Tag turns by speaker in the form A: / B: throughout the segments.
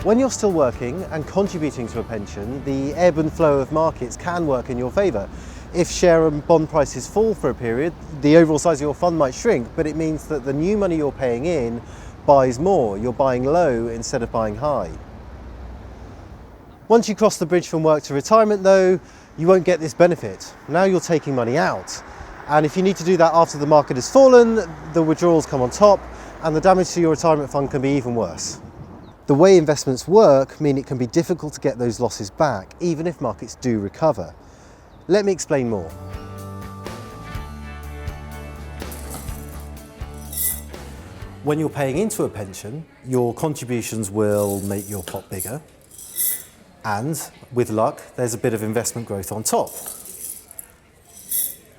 A: When you're still working and contributing to a pension, the ebb and flow of markets can work in your favour. If share and bond prices fall for a period, the overall size of your fund might shrink, but it means that the new money you're paying in buys more. You're buying low instead of buying high. Once you cross the bridge from work to retirement though, you won't get this benefit. Now you're taking money out. And if you need to do that after the market has fallen, the withdrawals come on top and the damage to your retirement fund can be even worse. The way investments work mean it can be difficult to get those losses back, even if markets do recover. Let me explain more. When you're paying into a pension, your contributions will make your pot bigger. And with luck, there's a bit of investment growth on top.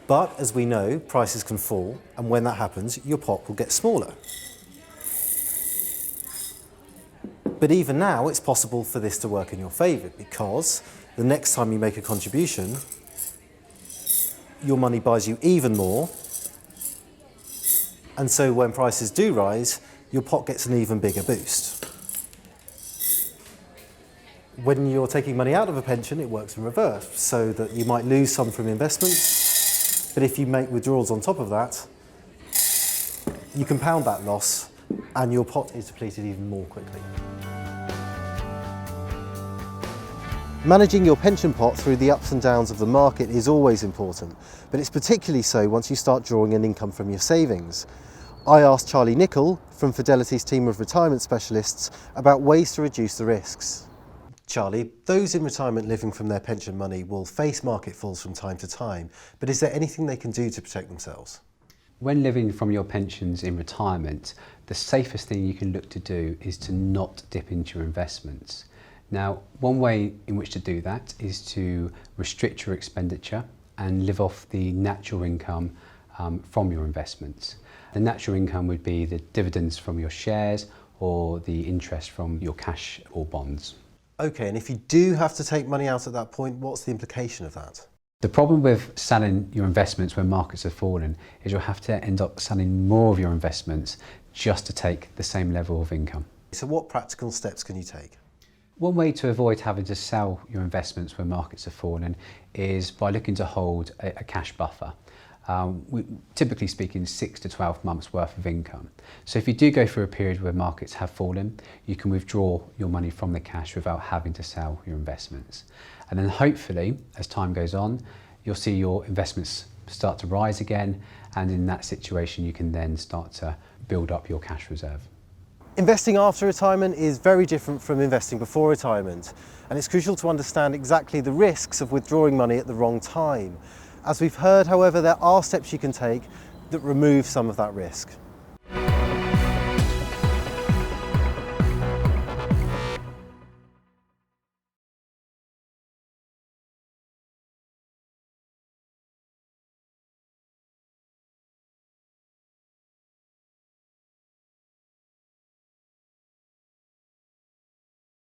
A: But as we know, prices can fall, and when that happens, your pot will get smaller. But even now, it's possible for this to work in your favour, because the next time you make a contribution, your money buys you even more. And so when prices do rise, your pot gets an even bigger boost. When you're taking money out of a pension, it works in reverse, so that you might lose some from investments, but if you make withdrawals on top of that, you compound that loss and your pot is depleted even more quickly. Managing your pension pot through the ups and downs of the market is always important, but it's particularly so once you start drawing an income from your savings. I asked Charlie Nicol from Fidelity's team of retirement specialists about ways to reduce the risks. Charlie, those in retirement living from their pension money will face market falls from time to time, but is there anything they can do to protect themselves?
B: When living from your pensions in retirement, the safest thing you can look to do is to not dip into your investments. Now, one way in which to do that is to restrict your expenditure and live off the natural income from your investments. The natural income would be the dividends from your shares or the interest from your cash or bonds.
A: Okay, and if you do have to take money out at that point, what's the implication of that?
B: The problem with selling your investments when markets have fallen is you'll have to end up selling more of your investments just to take the same level of income.
A: So what practical steps can you take?
B: One way to avoid having to sell your investments when markets have fallen is by looking to hold a cash buffer. Typically speaking, 6 to 12 months worth of income. So if you do go through a period where markets have fallen, you can withdraw your money from the cash without having to sell your investments. And then hopefully, as time goes on, you'll see your investments start to rise again, and in that situation you can then start to build up your cash reserve.
A: Investing after retirement is very different from investing before retirement, and it's crucial to understand exactly the risks of withdrawing money at the wrong time. As we've heard, however, there are steps you can take that remove some of that risk.